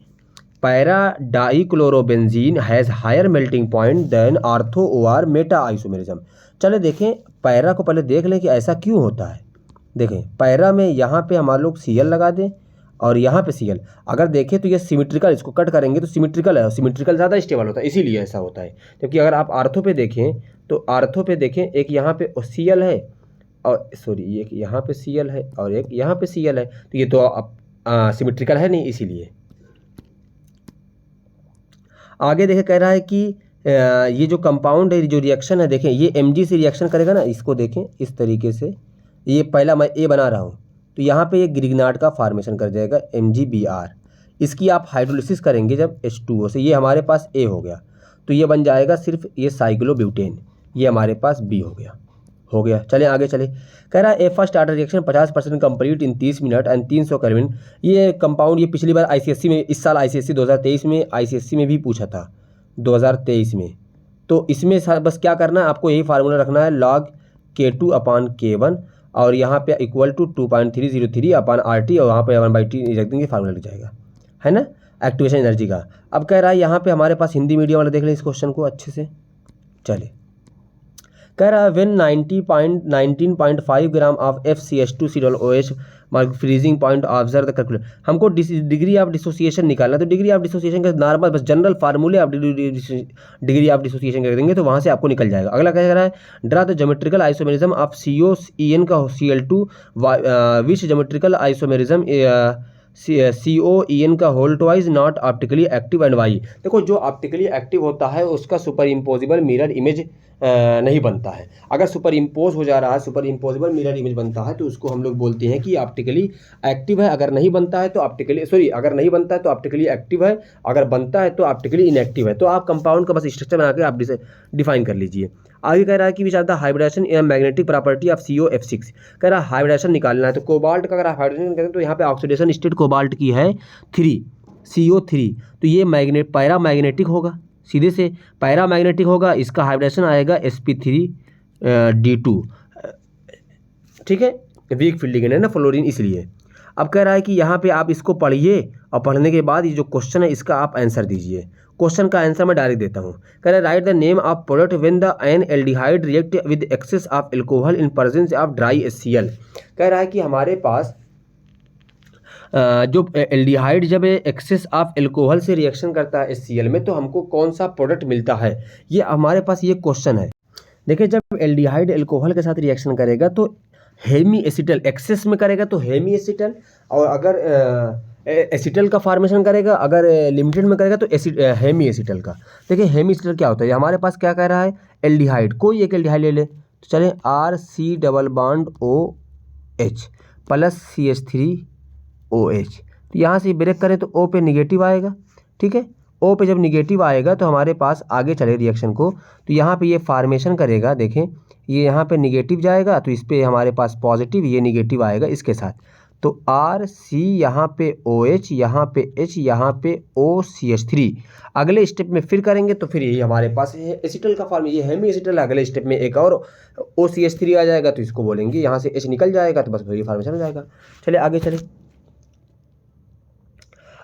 para dichlorobenzene has higher melting point than ortho OR meta isomerism. चले देखें पैरा को पहले देख लें कि ऐसा क्यों होता है। देखें पैरा में यहाँ पे हमारे लोग Cl लगा दें और यहाँ पे Cl, अगर देखें तो ये सिमेट्रिकल, इसको कट करेंगे तो सिमेट्रिकल है, सिमेट्रिकल ज़्यादा स्टेबल होता है, इसीलिए ऐसा होता है। जबकि अगर आप आर्थो पे देखें तो आर्थो पे देखें, एक यहाँ पे Cl है और सॉरी एक यहाँ पे Cl है और एक यहाँ पे Cl है, तो ये तो अब सिमेट्रिकल है नहीं, इसीलिए। आगे देखें कह रहा है कि ये जो कंपाउंड है, जो रिएक्शन है, देखें ये Mg से रिएक्शन करेगा ना, इसको देखें इस तरीके से, ये पहला मैं A बना रहा हूँ, तो यहाँ पे ये ग्रिग्नार्ड का फॉर्मेशन कर जाएगा MgBr। इसकी आप हाइड्रोलिसिस करेंगे जब H2O से, ये हमारे पास A हो गया, तो ये बन जाएगा सिर्फ ये साइक्लोब्यूटेन, ये हमारे पास B हो गया। चलें आगे चले, कह रहा है a first order reaction 50% complete in 30 minute and 300 kelvin. ये कंपाउंड, ये पिछली बार ICSE में, इस साल ICSE 2023 में ICSE में भी पूछा था, 2023 में। तो इसमें बस क्या करना है, आपको यही फार्मूला रखना है, log K2/K1 और यहाँ पे इक्वल टू 2.303/RT और वहाँ पे 1/T रख देंगे, फार्मूला लग जाएगा, है ना। एक्टिवेशन एनर्जी का। अब कह रहा है यहाँ पे हमारे पास हिंदी मीडियम वाले देख लें इस क्वेश्चन को अच्छे से। चलिए कह रहा है when 19.5 gram of FCH2COOH freezing point observe the calculate. हमको डिग्री ऑफ डिसोसिएशन निकालना, तो डिग्री ऑफ डिसोसिएशन का नॉर्मल बस जनरल फार्मूले आप डिग्री ऑफ डिसोसिएशन कर देंगे तो वहाँ से आपको निकल जाएगा। अगला कह रहा है draw the geometrical isomerism of COEN का Cl2 which geometrical isomerism COEN का whole twice not optically active and why. देखो जो ऑप्टिकली एक्टिव होता है उसका सुपर इम्पोजिबल मिरर इमेज नहीं बनता है। अगर सुपर इम्पोज हो जा रहा है, सुपर इम्पोजिबल मिरर इमेज बनता है तो उसको हम लोग बोलते हैं कि ऑप्टिकली एक्टिव है। अगर नहीं बनता है तो अगर नहीं बनता है तो ऑप्टिकली एक्टिव है, अगर बनता है तो ऑप्टिकली इनएक्टिव है। तो आप कंपाउंड का बस स्ट्रक्चर बना के आप डिफाइन कर लीजिए। आगे कह रहा है कि which are the hybridisation in magnetic property of COF6। कह रहा है हाइब्रिडेशन निकालना है तो कोबाल्ट का अगर हाइब्रिडेशन करें तो यहाँ पे ऑक्सीडेशन स्टेट कोबाल्ट की है 3 CO3, तो ये पैरा मैग्नेटिक होगा, सीधे से पैरा मैग्नेटिक होगा, इसका हाइब्रिडेशन आएगा sp3D2। ठीक है, वीक फील्ड लिगेंड है ना फ्लोरीन, इसलिए। अब कह रहा है कि यहाँ पे आप इसको पढ़िए और पढ़ने के बाद ये जो क्वेश्चन है इसका आप आंसर दीजिए। क्वेश्चन का आंसर मैं डायरेक्ट देता हूँ। कह रहा है write the name of product when the an aldehyde react with excess of alcohol in presence of dry HCl। कह रहा है कि हमारे पास जो एल्डिहाइड जब एक्सेस ऑफ एल्कोहल से रिएक्शन करता है HCl में तो हमको कौन सा प्रोडक्ट मिलता है, ये हमारे पास ये क्वेश्चन है। देखिए जब एल्डिहाइड एल्कोहल के साथ रिएक्शन करेगा तो हेमी एसिटल, एक्सेस में करेगा तो हेमी एसिटल, और अगर एसिटल का फॉर्मेशन करेगा, अगर लिमिटेड में करेगा तो हेमी एसिटल का। देखिए हेमी एसिटल क्या होता है, हमारे पास क्या कह रहा है एल्डिहाइड, कोई एक एल्डिहाइड ले ले तो चले RC double bond OH plus CH3OH, तो यहाँ से ब्रेक करें तो O पे निगेटिव आएगा। ठीक है, O पे जब निगेटिव आएगा तो हमारे पास आगे चले रिएक्शन को, तो यहाँ पे ये फॉर्मेशन करेगा। देखें ये यहाँ पे निगेटिव जाएगा तो इस पे हमारे पास पॉजिटिव, ये निगेटिव आएगा इसके साथ, तो RC यहाँ पे OH, यहाँ पे H, यहाँ पे OCH3। अगले स्टेप में फिर करेंगे तो फिर यही हमारे पास है एसिटल का फॉर्म, ये हेमी एसिटल। अगले स्टेप में एक और OCH3 आ जाएगा तो इसको बोलेंगे, यहाँ से H निकल जाएगा तो बस वही फॉर्मेशन हो जाएगा। चलिए आगे चले।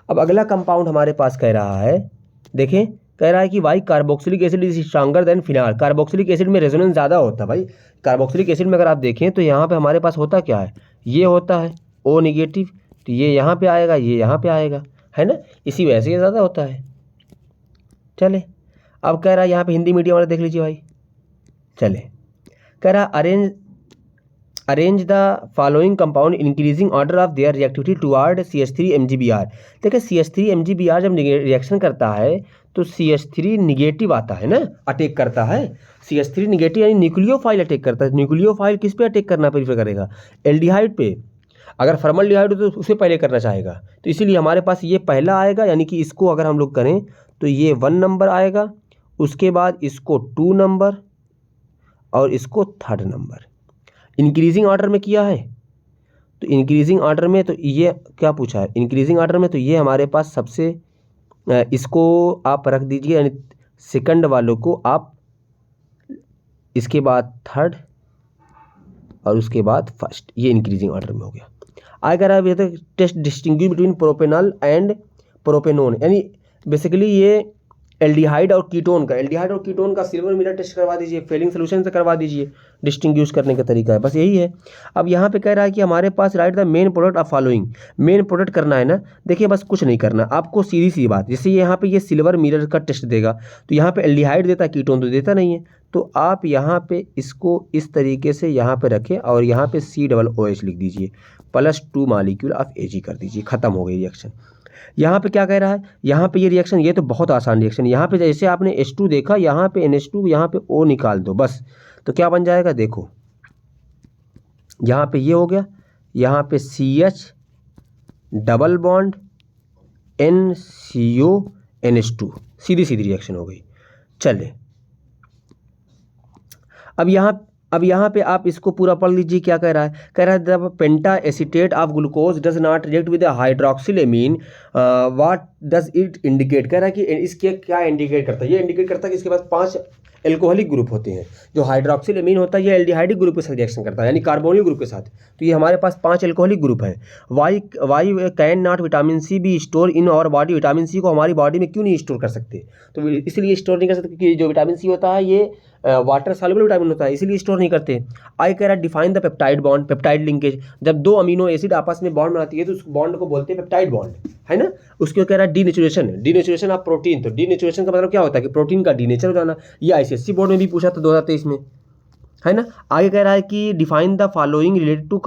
अब अगला कंपाउंड हमारे पास कह रहा है, देखें कह रहा है कि भाई carboxylic acid is stronger than phenol. Carboxylic acid में रेजोनेंस ज़्यादा होता है भाई। कार्बोक्सिलिक एसिड में अगर आप देखें तो यहाँ पे हमारे पास होता क्या है, ये होता है O निगेटिव, तो ये यहाँ पे आएगा, ये यहाँ पे आएगा, है ना, इसी वजह से ये ज़्यादा होता है। चले अब कह रहा है यहाँ पे हिंदी मीडियम वाले देख लीजिए भाई। चले कह रहा arrange the following compound increasing order of their reactivity toward CH3 MgBr। देखिए CH3 MgBr जब रिएक्शन करता है तो CH3 निगेटिव आता है ना, अटैक करता है। CH3 निगेटिव यानी न्यूक्लियोफाइल अटैक करता है। न्यूक्लियोफाइल किस पे अटैक करना प्रेफर करेगा, एल्डिहाइड पे। अगर फॉर्मल्डिहाइड हो तो उसे पहले करना चाहेगा, तो इसीलिए हमारे पास ये पहला आएगा, यानी कि इसको अगर हम लोग करें तो ये 1 नंबर आएगा, उसके बाद इसको 2 नंबर और इसको 3rd नंबर। इंक्रीजिंग ऑर्डर में किया है तो इंक्रीजिंग ऑर्डर में तो ये क्या पूछा है, इंक्रीजिंग ऑर्डर में तो ये हमारे पास सबसे, इसको आप रख दीजिए, यानी सेकंड वालों को आप, इसके बाद 3rd और उसके बाद 1st, ये इंक्रीजिंग ऑर्डर में हो गया। आगे रहा है test distinguish between propanol and propanone, यानी बेसिकली ये एल्डिहाइड और कीटोन का सिल्वर मिरर टेस्ट करवा दीजिए, फेलिंग सोल्यूशन से करवा दीजिए, डिस्टिंग्विश करने का तरीका है, बस यही है। अब यहाँ पे कह रहा है कि हमारे पास write the main product of following, main product करना है ना। देखिए बस कुछ नहीं करना आपको, सीधी सी बात, जैसे यहाँ पे ये सिल्वर मिरर का टेस्ट देगा तो यहाँ पे एल्डिहाइड देता है, कीटोन तो देता नहीं है, तो आप यहाँ पे इसको इस तरीके से यहाँ पे रखें और यहाँ पे COOH लिख दीजिए, +2 मॉलिक्यूल ऑफ Ag कर दीजिए, खत्म हो गई रिएक्शन। यहाँ पे क्या कह रहा है, यहाँ पे ये रिएक्शन, ये तो बहुत आसान रिएक्शन, यहाँ पे जैसे आपने H2 देखा, यहाँ पे NH2, यहाँ पे O निकाल दो बस, तो क्या बन जाएगा, देखो यहाँ पे ये हो गया, यहाँ पे CH double bond NCO NH2, सीधी सीधी रिएक्शन हो गई। चले अब यहाँ पे आप इसको पूरा पढ़ लीजिए, क्या कह रहा है, कह रहा है the penta acetate of glucose does not react with hydroxylamine, what does it indicate. कह रहा है कि इसके क्या इंडिकेट करता है, ये इंडिकेट करता है कि इसके पास 5 एल्कोहलिक ग्रुप होते हैं। जो हाइड्रोक्सिल एमीन होता है ये एल्डिहाइडिक ग्रुप के साथ रिएक्शन करता है, यानी कार्बोनिल ग्रुप के साथ। तो ये हमारे पास 5 एल्कोहलिक ग्रुप हैं। Why can not vitamin C be store in our body, vitamin C को हमारी बॉडी में क्यों नहीं स्टोर कर सकते? तो इसलिए स्टोर नहीं कर सकते क्योंकि जो विटामिन सी होता है ये वाटर सॉल्युबल विटामिन होता है, इसीलिए स्टोर नहीं करते। आई कह रहा define the peptide bond, peptide linkage. जब 2 अमीनो एसिड आपस में बॉन्ड बनाती है तो उस बॉन्ड को बोलते हैं पेप्टाइड बॉन्ड, है ना। उसको कह रहा है डीनेचुरेशन, डीनेचुरेशन ऑफ प्रोटीन। तो डीनेचुरेशन का मतलब क्या होता है कि प्रोटीन का डीनेचर हो जाना। ये आईसीएससी बोर्ड में भी पूछा था 2023 में, है ना। आगे कह रहा है कि define the following related to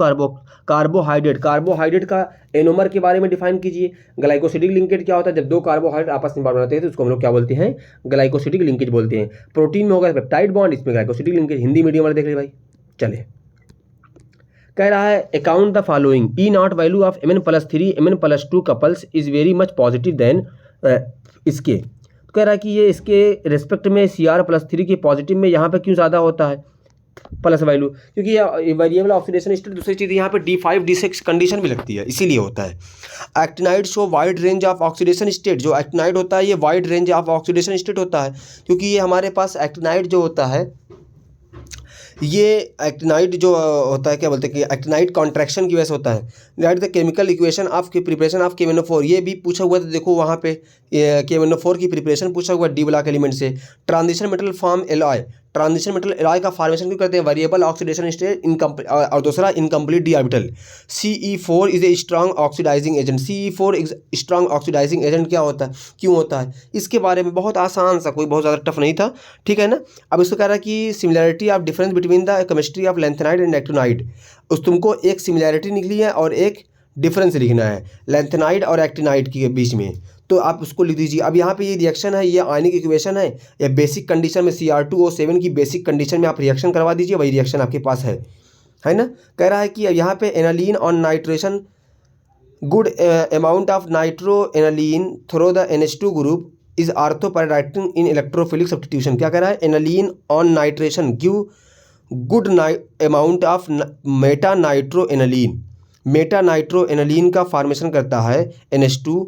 carbohydrate. Carbohydrate का एनोमर के बारे में डिफाइन कीजिए। ग्लाइकोसिडिक लिंकेज क्या होता है? जब 2 कार्बोहाइड्रेट आपस में बॉन्ड बनाते हैं तो उसको हम लोग क्या बोलते हैं? ग्लाइकोसिडिक लिंकेज बोलते हैं। प्रोटीन में होगा पेप्टाइड बॉन्ड, इसमें ग्लाइकोसिडिक लिंकेज। हिंदी मीडियम वाले देख ले भाई। चले, कह रहा है account the following. E nought value of Mn+3 Mn+2 couples is very much positive than इसके। तो कह रहा है कि ये इसके रिस्पेक्ट में Cr+3 के पॉजिटिव में यहाँ पे क्यों ज़्यादा होता है प्लस वैल्यू? क्योंकि ये वेरिएबल ऑक्सीडेशन स्टेट। दूसरी चीज़ यहाँ पे D5 D6 कंडीशन भी लगती है, इसीलिए होता है। Actinide show wide range of oxidation state. जो एक्टिनाइड होता है ये wide range of oxidation state होता है, क्योंकि ये हमारे पास एक्टिनाइड जो होता है, ये एक्टिनाइड जो होता है क्या बोलते हैं कि एक्टिनाइड कॉन्ट्रैक्शन की वजह से होता है। Write the chemical equation of preparation of KMnO4। ये भी पूछा हुआ था, देखो वहाँ पे KMnO4 की प्रिपरेशन पूछा हुआ डी ब्लॉक एलिमेंट से। Transition metal form alloy. Transition metal alloy का फॉर्मेशन क्यों करते हैं? वेरिएबल ऑक्सीडेशन स्टेट और दूसरा incomplete D orbital. CE4 is a strong oxidising agent. CE4 strong oxidising agent क्या होता है, क्यों होता है? इसके बारे में बहुत आसान सा, कोई बहुत ज़्यादा टफ नहीं था, ठीक है ना। अब इसको कह रहा है कि similarity of difference between the chemistry of lanthanide and actinide. उस तुमको एक सिमिलैरिटी निकली है और एक डिफरेंस लिखना है लैंथेनाइड और एक्टिनाइड के बीच में, तो आप उसको लिख दीजिए। अब यहाँ पे ये रिएक्शन है, ये आयनिक इक्वेशन है, या बेसिक कंडीशन में Cr2O7 की बेसिक कंडीशन में आप रिएक्शन करवा दीजिए, वही रिएक्शन आपके पास है ना। कह रहा है कि अब यहाँ पे aniline on nitration good amount of nitro aniline through the NH2 group is ortho para directing in electrophilic substitution. क्या कह रहा है? Aniline on nitration give good amount of meta nitro aniline. Meta nitro aniline का फॉर्मेशन करता है NH2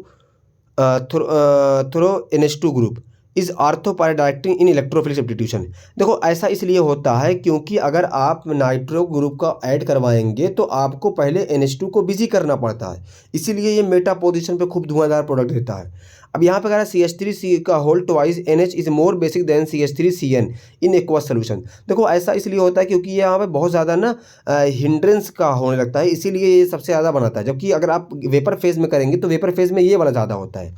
through NH2 group is ortho para directing in electrophilic substitution. देखो ऐसा इसलिए होता है क्योंकि अगर आप नाइट्रो ग्रुप का ऐड करवाएंगे तो आपको पहले NH2 को बिजी करना पड़ता है, इसीलिए ये मेटा पोजीशन पे खूब धुआंधार प्रोडक्ट देता है। अब यहाँ पे कह रहा है CH3C का whole twice NH is more basic than CH3CN in aqueous solution. देखो ऐसा इसलिए होता है क्योंकि ये यहाँ पे बहुत ज़्यादा ना हिंड्रेंस का होने लगता है, इसीलिए ये सबसे ज़्यादा बनाता है। जबकि अगर आप वेपर फेज में करेंगे तो वेपर फेज में ये वाला ज़्यादा होता है,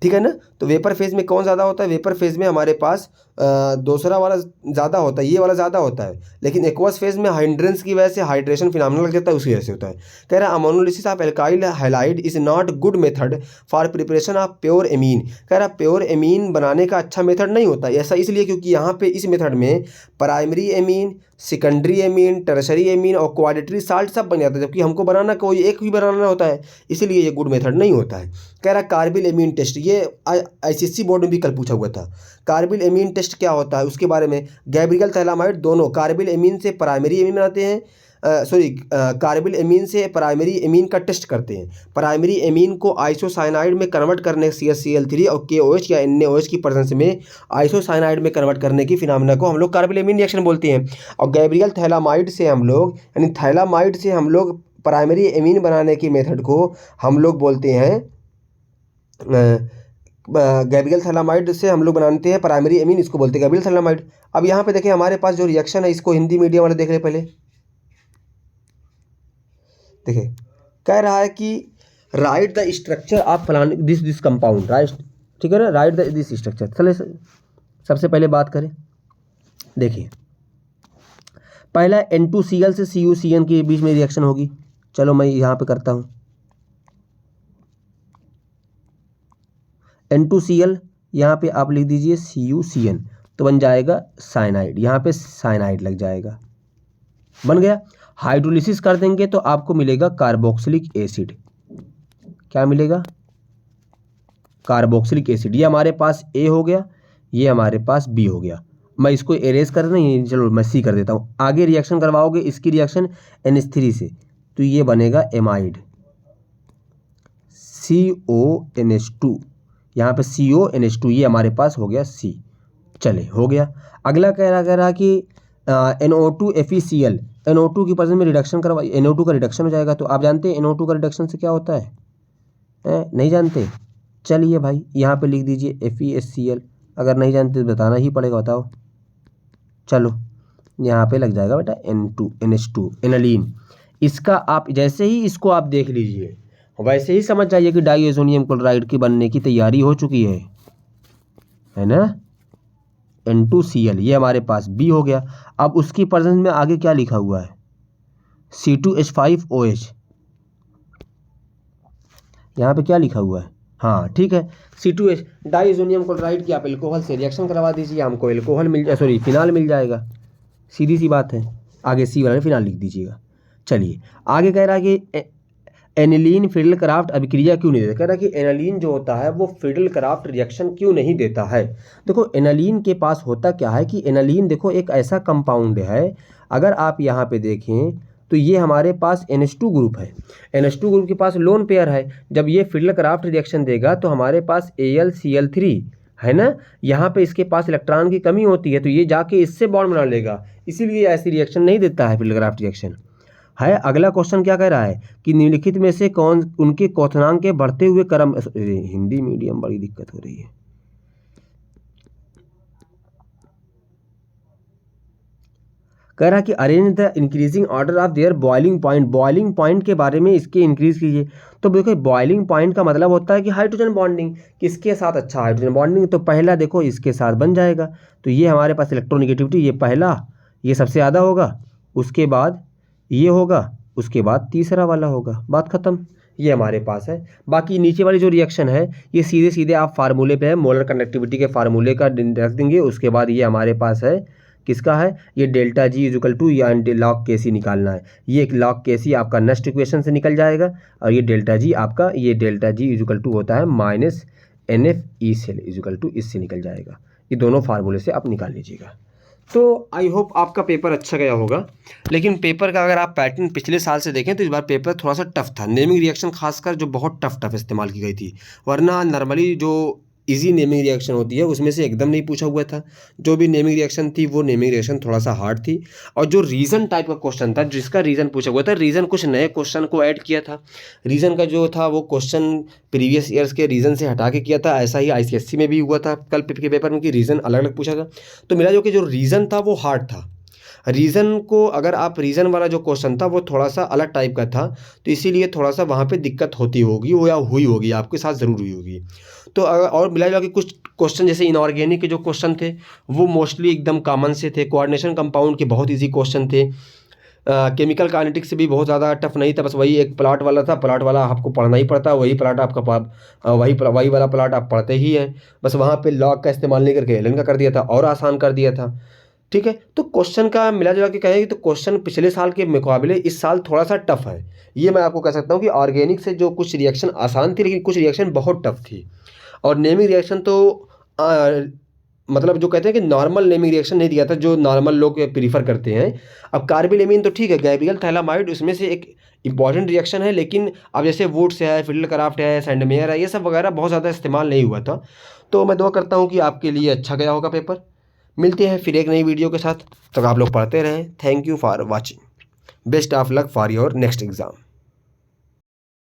ठीक है ना। तो वेपर फेज में कौन ज़्यादा होता है? वेपर फेज में हमारे पास दूसरा वाला ज़्यादा होता है, ये वाला ज़्यादा होता है। लेकिन एक्वस फेज में हाइड्रेंस की वजह से हाइड्रेशन फिनोमेना लग जाता है, उसी वजह से होता है। कह रहा है ammonolysis of alkyl halide is not good method for preparation of pure amine. कह रहा है प्योर एमीन बनाने का अच्छा मेथड नहीं होता। ऐसा इसलिए क्योंकि यहाँ पे इस मेथड में primary amine, secondary amine, tertiary amine और क्वाड्रेटरी साल्ट सब बन जाता है, जबकि हमको बनाना कोई एक ही बनाना होता है, इसीलिए ये गुड मेथड नहीं होता है। कह रहा कार्बिल एमीन टेस्ट, ये ICSC बोर्ड में भी कल पूछा हुआ था। कार्बिल एमीन टेस्ट क्या होता है उसके बारे में। गैब्रियल थैलामाइड दोनों कार्बिल एमीन से प्राइमरी एमीन बनाते हैं, कार्बिल एमीन से प्राइमरी एमीन का टेस्ट करते हैं। प्राइमरी एमीन को आइसोसाइनाइड में कन्वर्ट करने CH_Cl3 और KOH या NaOH की प्रेजेंस में आइसोसाइनाइड में कन्वर्ट करने की फिनोमेना को हम लोग कार्बिल एमीन रिएक्शन बोलते हैं। और गैब्रियल थैलामाइड से हम लोग, यानी थैलामाइड से हम लोग प्राइमरी एमीन बनाने की मेथड को हम लोग बोलते हैं, गैब्रियल थैलामाइड से हम लोग बनाते हैं प्राइमरी एमीन, इसको बोलते हैं गैब्रियल थैलामाइड। अब यहाँ पे देखिए हमारे पास जो रिएक्शन है, इसको हिंदी मीडियम वाले देख रहे पहले। देखिए कह रहा है कि राइट द स्ट्रक्चर ऑफ फलान दिस कंपाउंड, राइट, ठीक है ना, राइट दिस स्ट्रक्चर। चले सबसे पहले बात करें, देखिए पहला N2Cl से CuCN के बीच में रिएक्शन होगी। चलो मैं यहाँ पे करता हूँ, N2Cl यहाँ पे आप लिख दीजिए CuCN, तो बन जाएगा साइनाइड, यहाँ पे साइनाइड लग जाएगा, बन गया। हाइड्रोलिसिस कर देंगे तो आपको मिलेगा कार्बोक्सिलिक एसिड। क्या मिलेगा? Carboxylic acid. ये हमारे पास A हो गया, ये हमारे पास B हो गया। मैं इसको एरेज कर नहीं, चलो मैं C कर देता हूँ। आगे रिएक्शन करवाओगे इसकी रिएक्शन NH3 से, तो ये बनेगा एमाइड CONH2, यहाँ पे CONH2, ये हमारे पास हो गया C। चले, हो गया। अगला कह रहा कि NO2 FeCl, NO2 की प्रेजेंस में रिडक्शन करवा, NO2 का रिडक्शन हो जाएगा। तो आप जानते हैं NO2 का रिडक्शन से क्या होता है? नहीं जानते? चलिए भाई यहाँ पे लिख दीजिए FeSCl। अगर नहीं जानते तो बताना ही पड़ेगा, बताओ। चलो यहाँ पे लग जाएगा बेटा NH2 एनालीन। इसका आप जैसे ही इसको आप देख लीजिए वैसे ही समझ जाइए कि डाइअमोनियम क्लोराइड की बनने की तैयारी हो चुकी है ना। N2Cl ये हमारे पास B हो गया। अब उसकी प्रेजेंस में आगे क्या लिखा हुआ है? C2H5OH। यहाँ पे क्या लिखा हुआ है? हाँ ठीक है, C2H डाइअमोनियम क्लोराइड की आप एल्कोहल से रिएक्शन करवा दीजिए, हमको एल्कोहल मिल जाए, सॉरी फिनाल मिल जाएगा। सीधी सी बात है। आगे C वाला फिनाल लिख दीजिएगा। चलिए आगे कह रहा है कि एनिलीन फिडल-क्राफ्ट अभिक्रिया क्यों नहीं देता। कह रहा है कि एनालीन जो होता है वो फिडल-क्राफ्ट रिएक्शन क्यों नहीं देता है। देखो एनालीन के पास होता क्या है कि एनालीन देखो एक ऐसा कंपाउंड है, अगर आप यहाँ पे देखें तो ये हमारे पास NH2 ग्रुप है। NH2 ग्रुप के पास लोन पेयर है। जब ये फिडल-क्राफ्ट रिएक्शन देगा तो हमारे पास AlCl3 है ना, यहाँ पे इसके पास इलेक्ट्रॉन की कमी होती है तो ये जाके इससे बॉन्ड बना लेगा, इसीलिए ऐसी रिएक्शन नहीं देता है फिडल-क्राफ्ट रिएक्शन है। अगला क्वेश्चन क्या कह रहा है कि निम्नलिखित में से कौन उनके क्वथनांक के बढ़ते हुए क्रम, हिंदी मीडियम बड़ी दिक्कत हो रही है। कह रहा है कि arrange the increasing order of their boiling point. Boiling point के बारे में इसके इंक्रीज कीजिए। तो देखो बॉइलिंग पॉइंट का मतलब होता है कि हाइड्रोजन बॉन्डिंग, किसके साथ? अच्छा हाइड्रोजन बॉन्डिंग। तो पहला देखो इसके साथ बन जाएगा, तो ये हमारे पास इलेक्ट्रोनेगेटिविटी, ये पहला, ये सबसे ज़्यादा होगा, उसके बाद ये होगा, उसके बाद तीसरा वाला होगा, बात खत्म। ये हमारे पास है। बाकी नीचे वाली जो रिएक्शन है ये सीधे सीधे आप फार्मूले पे है, मोलर कंडक्टिविटी के फार्मूले का रख देंगे। उसके बाद ये हमारे पास है, किसका है? ये डेल्टा जी इक्वल टू या लॉग के सी निकालना है। ये एक लॉग के सी आपका नेक्स्ट इक्वेशन से निकल जाएगा, और ये डेल्टा जी आपका, ये डेल्टा जी इक्वल टू होता है माइनस NFeCl इक्वल टू, इससे निकल जाएगा। ये दोनों फार्मूले से आप निकाल लीजिएगा। तो आई होप आपका पेपर अच्छा गया होगा। लेकिन पेपर का अगर आप पैटर्न पिछले साल से देखें तो इस बार पेपर थोड़ा सा टफ था। नेमिंग रिएक्शन खासकर जो बहुत टफ इस्तेमाल की गई थी, वरना नॉर्मली जो इजी नेमिंग रिएक्शन होती है उसमें से एकदम नहीं पूछा हुआ था। जो भी नेमिंग रिएक्शन थी वो नेमिंग रिएक्शन थोड़ा सा हार्ड थी, और जो रीज़न टाइप का क्वेश्चन था जिसका रीज़न पूछा हुआ था, रीज़न कुछ नए क्वेश्चन को ऐड किया था। रीज़न का जो था वो क्वेश्चन प्रीवियस ईयर्स के रीज़न से हटा के किया था। ऐसा ही ICSE में भी हुआ था कल के पेपर में कि रीज़न अलग अलग पूछा था। तो मेरा जो कि जो रीज़न था वो हार्ड था। रीज़न को अगर आप रीज़न वाला जो क्वेश्चन था वो थोड़ा सा अलग टाइप का था, तो इसीलिए थोड़ा सा वहाँ पे दिक्कत होती होगी, वो या हुई होगी, आपके साथ ज़रूर हुई होगी। तो और मिला जुला के कुछ क्वेश्चन जैसे इनऑर्गेनिक के जो क्वेश्चन थे वो मोस्टली एकदम कॉमन से थे। कोऑर्डिनेशन कंपाउंड के बहुत ईजी क्वेश्चन थे। केमिकल काइनेटिक्स से भी बहुत ज़्यादा टफ नहीं था, बस वही एक प्लॉट वाला था, प्लॉट वाला आपको पढ़ना ही पड़ता है, वही प्लॉट आपका वही वाला प्लॉट आप पढ़ते ही हैं। बस वहाँ पे लॉग का इस्तेमाल नहीं करके एलन का कर दिया था और आसान कर दिया था। ठीक है, तो क्वेश्चन का मिला जुला के कहें तो क्वेश्चन पिछले साल के मुकाबले इस साल थोड़ा सा टफ है। ये मैं आपको कह सकता हूँ कि ऑर्गेनिक से जो कुछ रिएक्शन आसान थी लेकिन कुछ रिएक्शन बहुत टफ थी, और नेमिंग रिएक्शन तो मतलब जो कहते हैं कि नॉर्मल नेमिंग रिएक्शन नहीं दिया था जो नॉर्मल लोग प्रीफर करते हैं। अब कार्बिल तो ठीक है, गैब्रियल थैलामाइड उसमें से एक इंपॉर्टेंट रिएक्शन है, लेकिन अब जैसे वुड्स है, फिडल-क्राफ्ट है, सैंडमेयर है, ये सब वगैरह बहुत ज़्यादा इस्तेमाल नहीं हुआ था। तो मैं दुआ करता हूँ कि आपके लिए अच्छा गया होगा पेपर। मिलते हैं फिर एक नई वीडियो के साथ, तब आप लोग पढ़ते रहें। Thank you for watching. Best of luck for your next exam.